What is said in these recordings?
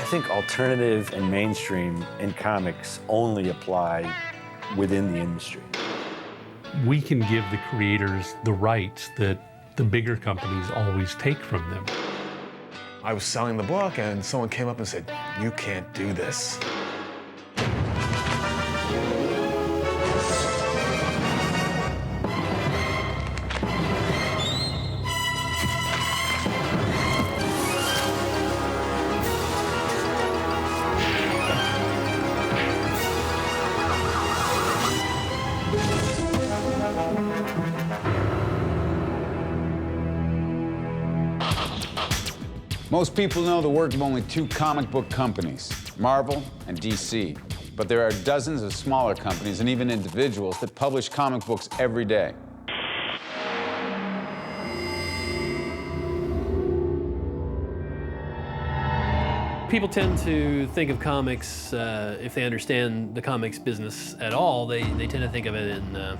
think alternative and mainstream in comics only apply within the industry. We can give the creators the rights that the bigger companies always take from them. I was selling the book and someone came up and said, "You can't do this." Most people know the work of only two comic book companies, Marvel and DC. But there are dozens of smaller companies and even individuals that publish comic books every day. People tend to think of comics, if they understand the comics business at all, they tend to think of it in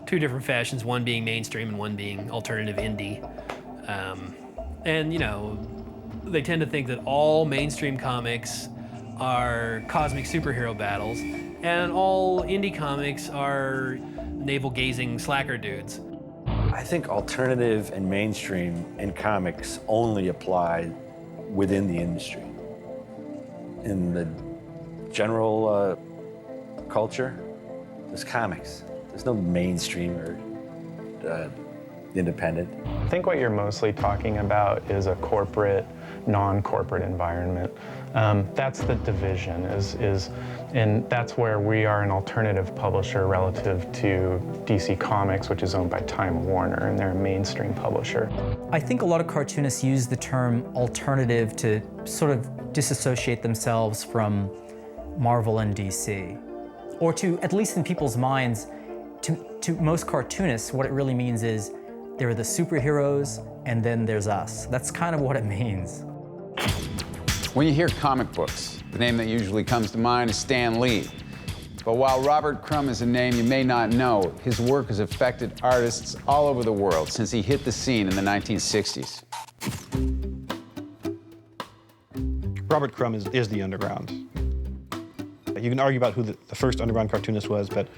two different fashions, one being mainstream and one being alternative indie. And, you know, they tend to think that all mainstream comics are cosmic superhero battles, and all indie comics are navel-gazing slacker dudes. I think alternative and mainstream in comics only apply within the industry. In the general culture, there's comics. There's no mainstream or independent. I think what you're mostly talking about is a corporate, non-corporate environment. That's the division, and that's where we are an alternative publisher relative to DC Comics, which is owned by Time Warner, and they're a mainstream publisher. I think a lot of cartoonists use the term alternative to sort of disassociate themselves from Marvel and DC. Or to, at least in people's minds, to most cartoonists, what it really means is there are the superheroes, and then there's us. That's kind of what it means. When you hear comic books, the name that usually comes to mind is Stan Lee. But while Robert Crumb is a name you may not know, his work has affected artists all over the world since he hit the scene in the 1960s. Robert Crumb is the underground. You can argue about who the first underground cartoonist was, but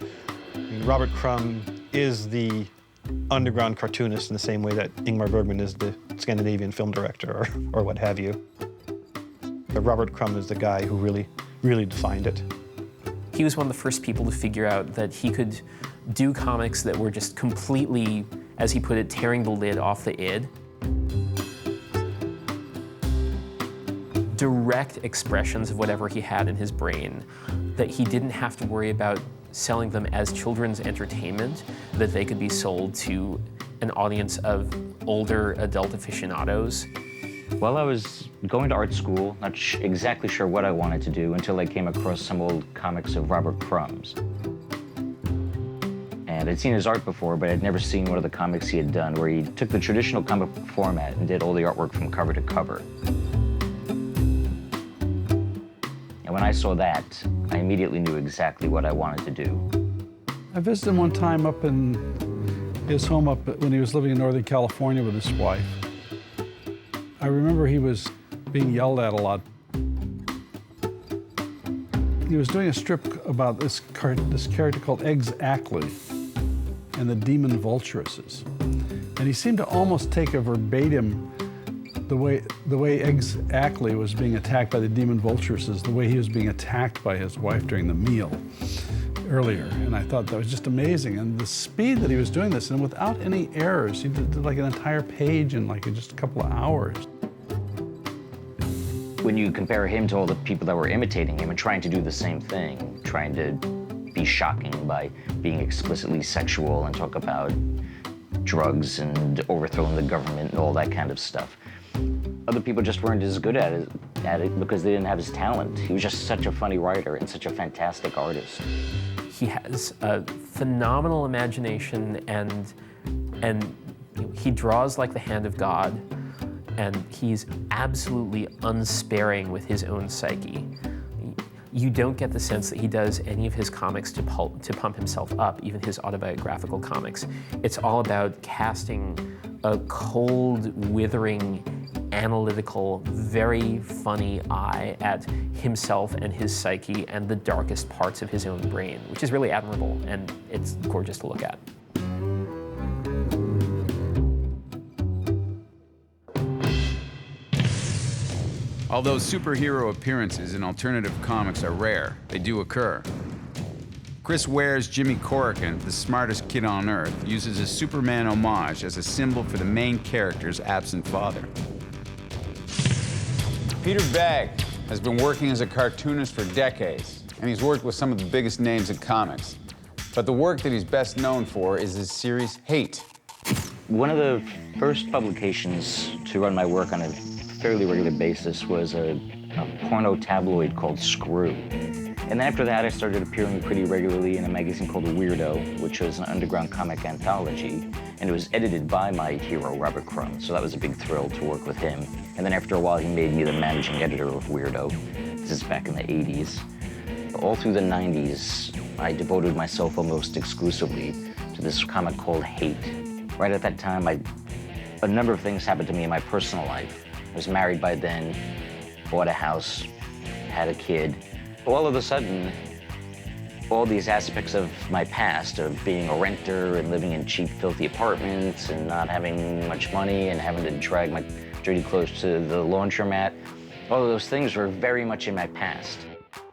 Robert Crumb is the underground cartoonist in the same way that Ingmar Bergman is the Scandinavian film director or what have you. But Robert Crumb is the guy who really defined it. He was one of the first people to figure out that he could do comics that were just completely, as he put it, tearing the lid off the id. Direct expressions of whatever he had in his brain, that he didn't have to worry about selling them as children's entertainment, that they could be sold to an audience of older adult aficionados. While I was going to art school, not exactly sure what I wanted to do until I came across some old comics of Robert Crumb's. And I'd seen his art before, but I'd never seen one of the comics he had done where he took the traditional comic book format and did all the artwork from cover to cover. And when I saw that, I immediately knew exactly what I wanted to do. I visited him one time up in his home when he was living in Northern California with his wife. I remember he was being yelled at a lot. He was doing a strip about this character called Eggs Ackley and the demon vulturesses. And he seemed to almost take a verbatim the way Eggs Ackley was being attacked by the demon vulturesses, the way he was being attacked by his wife during the meal earlier. And I thought that was just amazing. And the speed that he was doing this, and without any errors, he did like an entire page in like just a couple of hours. When you compare him to all the people that were imitating him and trying to do the same thing, trying to be shocking by being explicitly sexual and talk about drugs and overthrowing the government and all that kind of stuff, other people just weren't as good at it because they didn't have his talent. He was just such a funny writer and such a fantastic artist. He has a phenomenal imagination, and he draws like the hand of God, and he's absolutely unsparing with his own psyche. You don't get the sense that he does any of his comics to pump himself up, even his autobiographical comics. It's all about casting a cold, withering analytical, very funny eye at himself and his psyche and the darkest parts of his own brain, which is really admirable, and it's gorgeous to look at. Although superhero appearances in alternative comics are rare, they do occur. Chris Ware's Jimmy Corrigan, the smartest kid on Earth, uses a Superman homage as a symbol for the main character's absent father. Peter Bagge has been working as a cartoonist for decades, and he's worked with some of the biggest names in comics. But the work that he's best known for is his series Hate. One of the first publications to run my work on a fairly regular basis was a porno tabloid called Screw. And after that, I started appearing pretty regularly in a magazine called Weirdo, which was an underground comic anthology, and it was edited by my hero, Robert Crumb, so that was a big thrill to work with him. And then after a while, he made me the managing editor of Weirdo. This is back in the 80s. All through the 90s, I devoted myself almost exclusively to this comic called Hate. Right at that time, a number of things happened to me in my personal life. I was married by then, bought a house, had a kid. All of a sudden, all these aspects of my past, of being a renter and living in cheap, filthy apartments and not having much money and having to drag my dirty clothes to the laundromat, all of those things were very much in my past.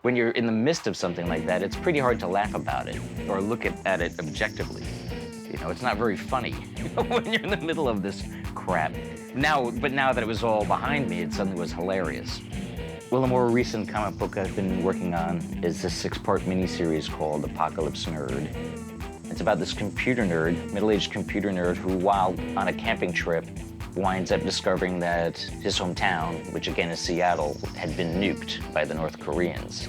When you're in the midst of something like that, it's pretty hard to laugh about it or look at it objectively. You know, it's not very funny when you're in the middle of this crap. But now that it was all behind me, it suddenly was hilarious. Well, a more recent comic book I've been working on is this 6-part miniseries called Apocalypse Nerd. It's about this computer nerd, middle-aged computer nerd, who, while on a camping trip, winds up discovering that his hometown, which again is Seattle, had been nuked by the North Koreans.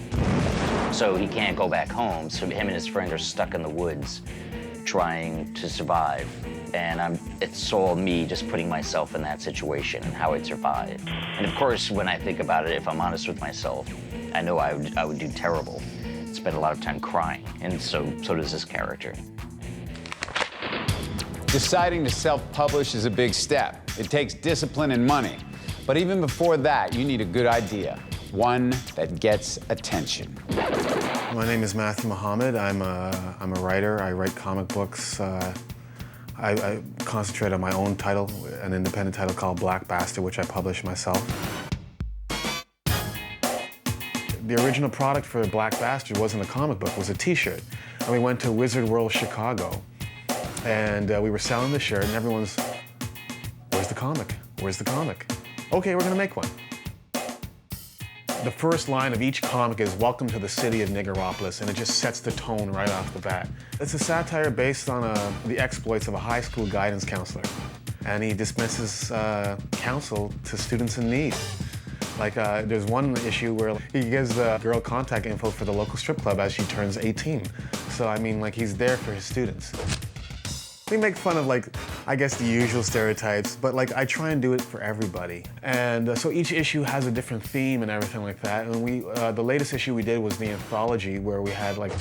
So he can't go back home, so him and his friend are stuck in the woods trying to survive. And it's all me just putting myself in that situation and how I'd survive. And of course, when I think about it, if I'm honest with myself, I know I would do terrible. Spend a lot of time crying, and so does this character. Deciding to self-publish is a big step. It takes discipline and money. But even before that, you need a good idea, one that gets attention. My name is Matthew Muhammad. I'm a writer. I write comic books. I concentrate on my own title, an independent title called Black Bastard, which I publish myself. The original product for Black Bastard wasn't a comic book, it was a t-shirt. And we went to Wizard World Chicago, and we were selling the shirt, and everyone's, where's the comic? Where's the comic? Okay, we're gonna make one. The first line of each comic is "Welcome to the city of Niggeropolis," and it just sets the tone right off the bat. It's a satire based on the exploits of a high school guidance counselor, and he dismisses counsel to students in need. Like, there's one issue where he gives the girl contact info for the local strip club as she turns 18. So, I mean, like, he's there for his students. We make fun of, like, I guess the usual stereotypes, but like I try and do it for everybody. And so each issue has a different theme and everything like that. And the latest issue we did was the anthology, where we had like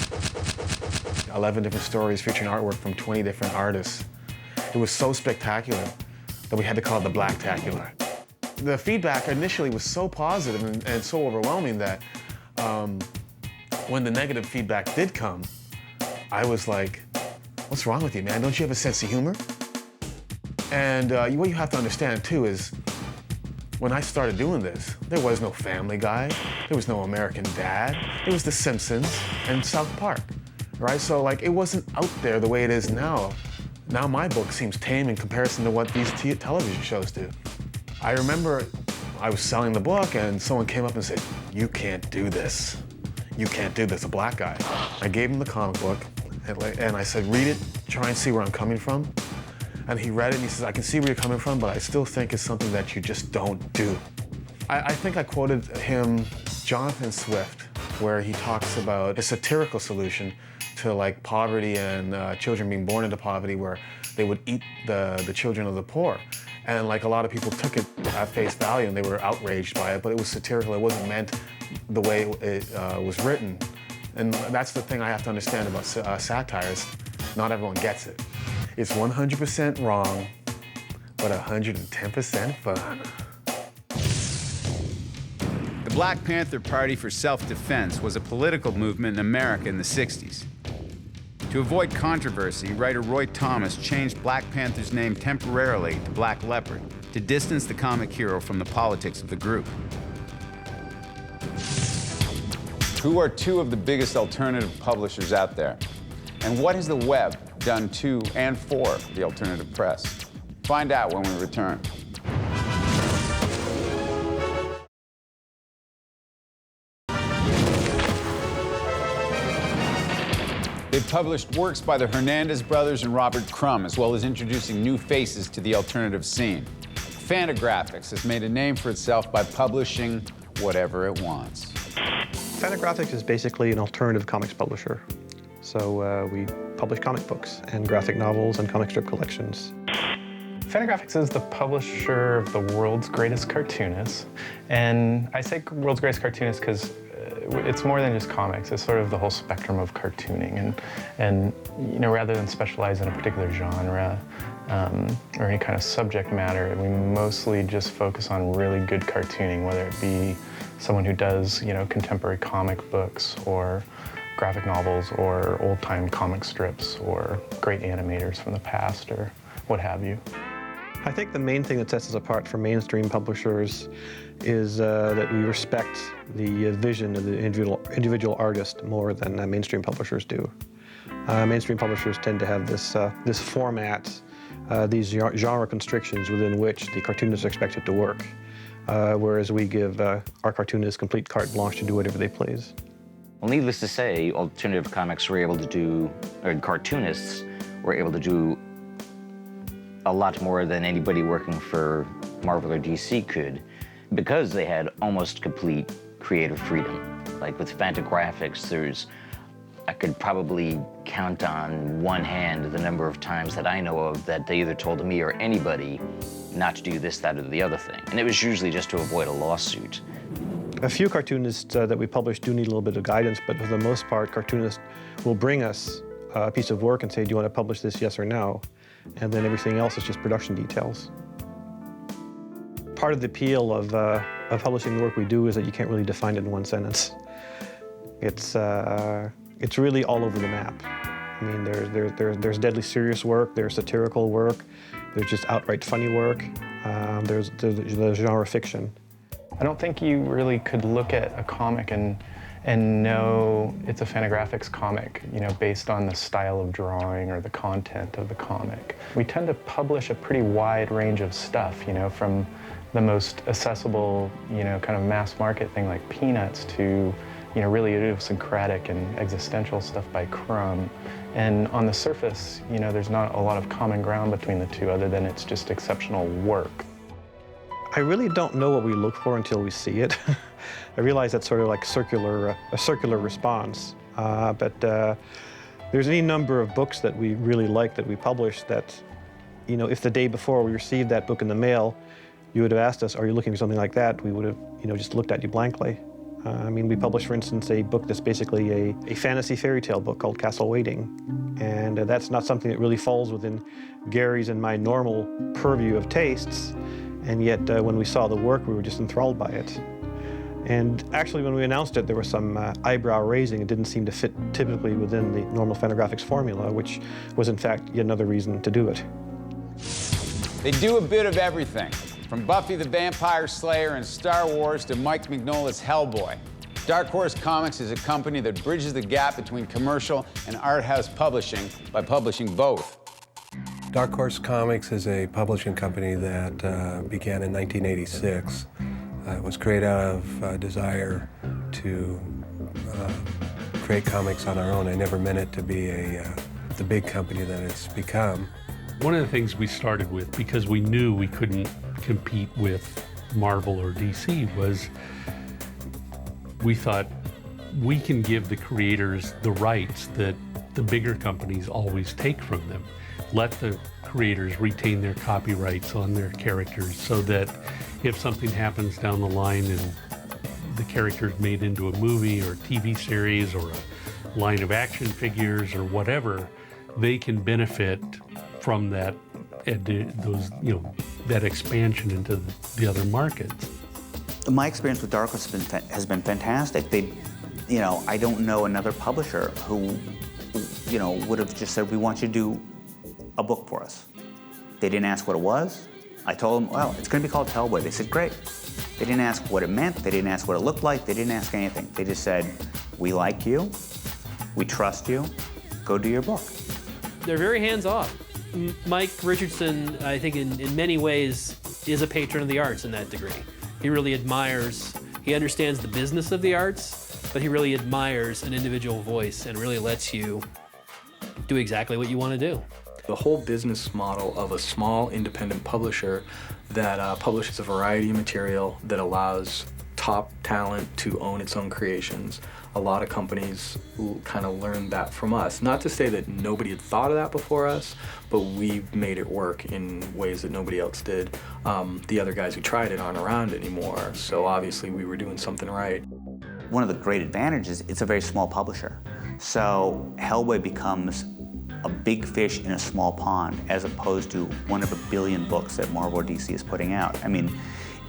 11 different stories featuring artwork from 20 different artists. It was so spectacular that we had to call it the Blacktacular. The feedback initially was so positive and so overwhelming that when the negative feedback did come, I was like, what's wrong with you, man? Don't you have a sense of humor? And what you have to understand, too, is when I started doing this, there was no Family Guy, there was no American Dad, there was The Simpsons and South Park, right? So, like, it wasn't out there the way it is now. Now my book seems tame in comparison to what these television shows do. I remember I was selling the book and someone came up and said, "You can't do this. You can't do this," a black guy. I gave him the comic book and I said, "Read it, try and see where I'm coming from." And he read it and he says, "I can see where you're coming from, but I still think it's something that you just don't do." I think I quoted him Jonathan Swift, where he talks about a satirical solution to like poverty and children being born into poverty, where they would eat the children of the poor. And like a lot of people took it at face value and they were outraged by it, but it was satirical. It wasn't meant the way it was written. And that's the thing I have to understand about satire is not everyone gets it. It's 100% wrong, but 110% fun. Black Panther Party for Self-Defense was a political movement in America in the 60s. To avoid controversy, writer Roy Thomas changed Black Panther's name temporarily to Black Leopard to distance the comic hero from the politics of the group. Who are two of the biggest alternative publishers out there? And what has the web done to and for the alternative press? Find out when we return. They've published works by the Hernandez brothers and Robert Crumb, as well as introducing new faces to the alternative scene. Fantagraphics has made a name for itself by publishing whatever it wants. Fantagraphics is basically an alternative comics publisher. So we publish comic books and graphic novels and comic strip collections. Fantagraphics is the publisher of the world's greatest cartoonists. And I say world's greatest cartoonists because it's more than just comics. It's sort of the whole spectrum of cartooning. And you know, rather than specialize in a particular genre or any kind of subject matter, we mostly just focus on really good cartooning, whether it be someone who does, you know, contemporary comic books or graphic novels or old-time comic strips or great animators from the past or what have you. I think the main thing that sets us apart from mainstream publishers is that we respect the vision of the individual artist more than mainstream publishers do. Mainstream publishers tend to have this format, these genre constrictions within which the cartoonists are expected to work, whereas we give our cartoonists complete carte blanche to do whatever they please. Well, needless to say, alternative comics were able to do, or cartoonists were able to do a lot more than anybody working for Marvel or DC could, because they had almost complete creative freedom. Like with Fantagraphics, I could probably count on one hand the number of times that I know of that they either told me or anybody not to do this, that, or the other thing. And it was usually just to avoid a lawsuit. A few cartoonists that we publish do need a little bit of guidance, but for the most part, cartoonists will bring us a piece of work and say, do you want to publish this, yes or no? And then everything else is just production details. Part of the appeal of publishing the work we do is that you can't really define it in one sentence. It's really all over the map. I mean, there's deadly serious work, there's satirical work, there's just outright funny work, there's genre fiction. I don't think you really could look at a comic and know it's a Fantagraphics comic, you know, based on the style of drawing or the content of the comic. We tend to publish a pretty wide range of stuff, you know, from the most accessible, you know, kind of mass market thing like Peanuts to, you know, really idiosyncratic and existential stuff by Crumb. And on the surface, you know, there's not a lot of common ground between the two other than it's just exceptional work. I really don't know what we look for until we see it. I realize that's sort of like a circular response, but there's any number of books that we really like that we publish that, you know, if the day before we received that book in the mail, you would have asked us, are you looking for something like that? We would have, you know, just looked at you blankly. I mean, we published, for instance, a book that's basically a fantasy fairy tale book called Castle Waiting. And that's not something that really falls within Gary's and my normal purview of tastes. And yet, when we saw the work, we were just enthralled by it. And actually, when we announced it, there was some eyebrow raising. It didn't seem to fit typically within the normal Fantagraphics formula, which was, in fact, yet another reason to do it. They do a bit of everything, from Buffy the Vampire Slayer and Star Wars to Mike Mignola's Hellboy. Dark Horse Comics is a company that bridges the gap between commercial and art house publishing by publishing both. Dark Horse Comics is a publishing company that began in 1986. It was created out of a desire to create comics on our own. I never meant it to be the big company that it's become. One of the things we started with, because we knew we couldn't compete with Marvel or DC, was we thought we can give the creators the rights that the bigger companies always take from them. Let the creators retain their copyrights on their characters so that if something happens down the line and the character's made into a movie or TV series or a line of action figures or whatever, they can benefit from that, that expansion into the other markets. My experience with Dark Horse has been fantastic. I don't know another publisher who, would have just said, we want you to do a book for us. They didn't ask what it was. I told them, well, it's going to be called Hellboy. They said, great. They didn't ask what it meant. They didn't ask what it looked like. They didn't ask anything. They just said, we like you. We trust you. Go do your book. They're very hands-off. Mike Richardson, I think in many ways, is a patron of the arts in that degree. He really admires, he understands the business of the arts, but he really admires an individual voice and really lets you do exactly what you want to do. The whole business model of a small independent publisher that publishes a variety of material that allows top talent to own its own creations. A lot of companies kind of learned that from us. Not to say that nobody had thought of that before us, but we made it work in ways that nobody else did. The other guys who tried it aren't around anymore, so obviously we were doing something right. One of the great advantages, it's a very small publisher. So Hellboy becomes a big fish in a small pond as opposed to one of a billion books that Marvel or DC is putting out. I mean,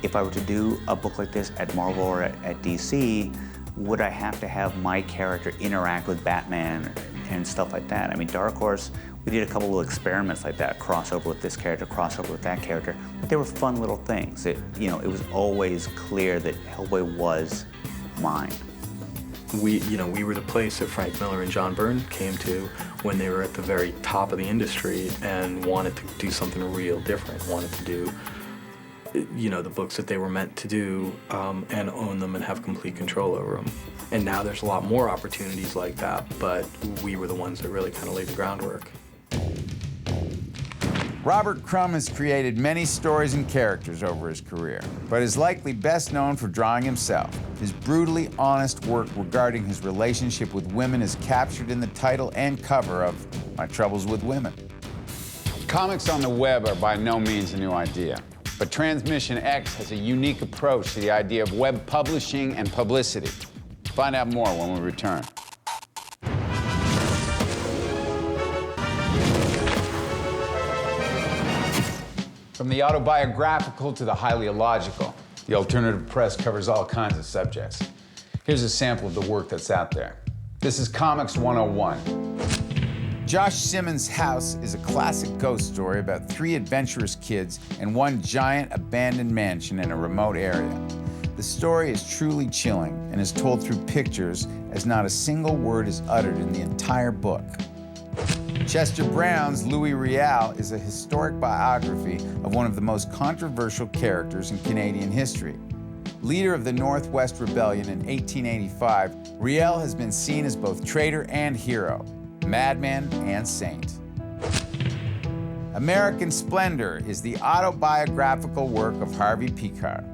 if I were to do a book like this at Marvel or at DC, would I have to have my character interact with Batman and stuff like that? I mean, Dark Horse, we did a couple little experiments like that, crossover with this character, crossover with that character, but they were fun little things. It was always clear that Hellboy was mine. We were the place that Frank Miller and John Byrne came to when they were at the very top of the industry and wanted to do something real different, wanted to do the books that they were meant to do and own them and have complete control over them. And now there's a lot more opportunities like that, but we were the ones that really kind of laid the groundwork. Robert Crumb has created many stories and characters over his career, but is likely best known for drawing himself. His brutally honest work regarding his relationship with women is captured in the title and cover of My Troubles with Women. Comics on the web are by no means a new idea, but Transmission X has a unique approach to the idea of web publishing and publicity. Find out more when we return. From the autobiographical to the highly illogical, the alternative press covers all kinds of subjects. Here's a sample of the work that's out there. This is Comics 101. Josh Simmons' House is a classic ghost story about 3 adventurous kids and one giant abandoned mansion in a remote area. The story is truly chilling and is told through pictures, as not a single word is uttered in the entire book. Chester Brown's Louis Riel is a historic biography of one of the most controversial characters in Canadian history. Leader of the Northwest Rebellion in 1885, Riel has been seen as both traitor and hero, madman and saint. American Splendor is the autobiographical work of Harvey Pekar.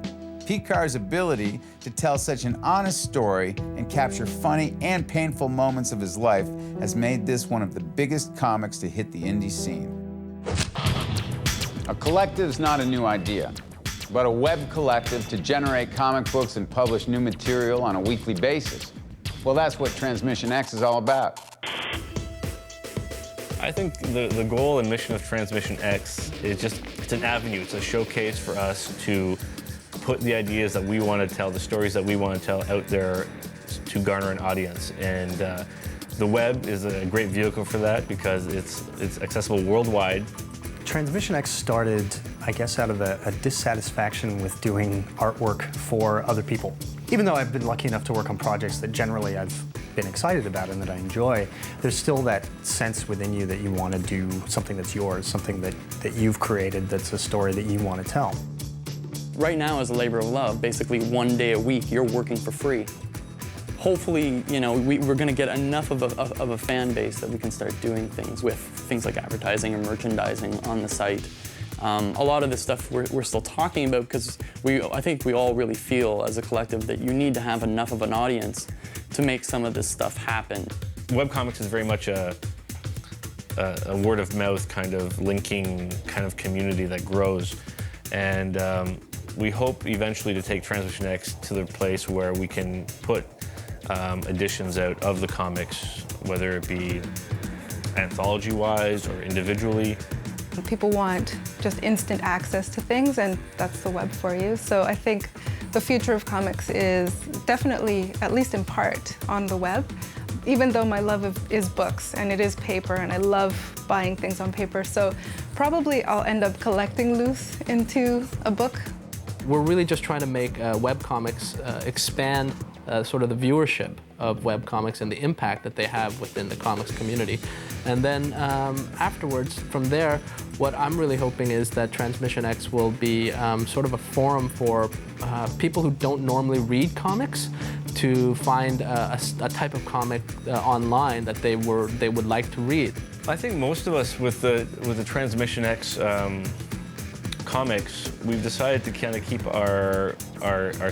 Pekar's ability to tell such an honest story and capture funny and painful moments of his life has made this one of the biggest comics to hit the indie scene. A collective is not a new idea, but a web collective to generate comic books and publish new material on a weekly basis. Well, that's what Transmission X is all about. I think the goal and mission of Transmission X is it's an avenue, it's a showcase for us to put the ideas that we want to tell, the stories that we want to tell out there to garner an audience. And the web is a great vehicle for that because it's accessible worldwide. Transmission X started, I guess, out of a dissatisfaction with doing artwork for other people. Even though I've been lucky enough to work on projects that generally I've been excited about and that I enjoy, there's still that sense within you that you want to do something that's yours, something that you've created that's a story that you want to tell. Right now is a labor of love. Basically, 1 day a week, you're working for free. Hopefully, we're going to get enough of a fan base that we can start doing things with, things like advertising or merchandising on the site. A lot of this stuff we're still talking about because I think we all really feel as a collective that you need to have enough of an audience to make some of this stuff happen. Webcomics is very much a word-of-mouth kind of linking kind of community that grows. And we hope eventually to take Transmission X to the place where we can put editions out of the comics, whether it be anthology-wise or individually, People want just instant access to things, and that's the web for you. So I think the future of comics is definitely, at least in part, on the web. Even though my love is books, and it is paper, and I love buying things on paper, so probably I'll end up collecting loose into a book. We're really just trying to make webcomics expand sort of the viewership of webcomics and the impact that they have within the comics community. And then afterwards, from there, what I'm really hoping is that Transmission X will be sort of a forum for people who don't normally read comics to find a type of comic online that they would like to read. I think most of us with the Transmission X comics, we've decided to kind of keep our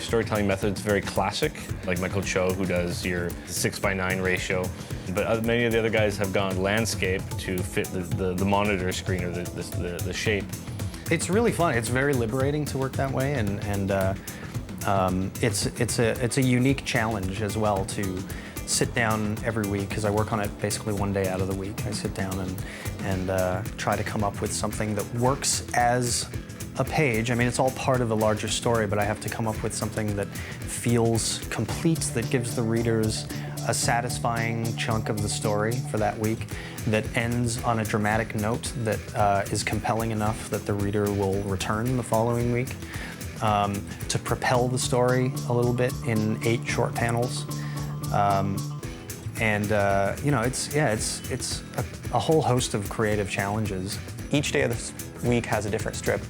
storytelling methods very classic, like Michael Cho, who does your 6:9 ratio. But many of the other guys have gone landscape to fit the monitor screen or the shape. It's really fun. It's very liberating to work that way, and it's a unique challenge as well to sit down every week, because I work on it basically one day out of the week. I sit down and try to come up with something that works as a page. I mean, it's all part of a larger story, but I have to come up with something that feels complete, that gives the readers a satisfying chunk of the story for that week, that ends on a dramatic note that is compelling enough that the reader will return the following week, to propel the story a little bit in 8 short panels. You know, it's a whole host of creative challenges. Each day of the week has a different strip.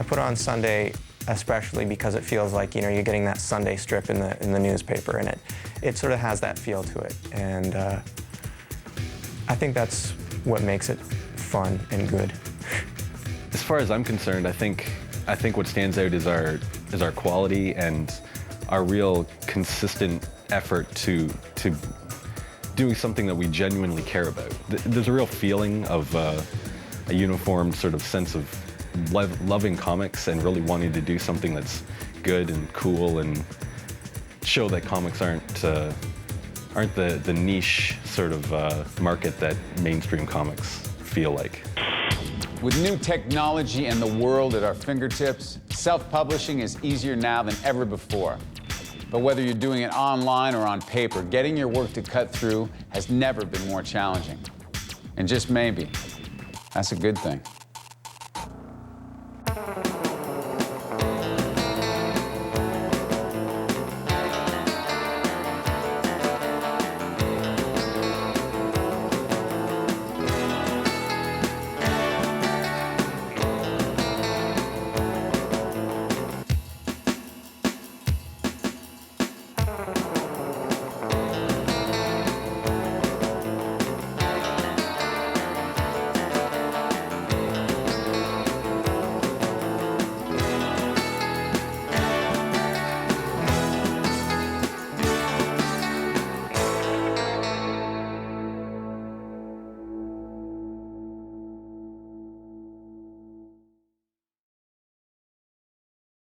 I put on Sunday especially because it feels like, you know, you're getting that Sunday strip in the newspaper, and it sort of has that feel to it. And I think that's what makes it fun and good. As far as I'm concerned, I think what stands out is our quality and our real consistent effort to doing something that we genuinely care about. There's a real feeling of a uniform sort of sense of loving comics and really wanting to do something that's good and cool and show that comics aren't the niche sort of market that mainstream comics feel like. With new technology and the world at our fingertips, self-publishing is easier now than ever before. But whether you're doing it online or on paper, getting your work to cut through has never been more challenging. And just maybe, that's a good thing.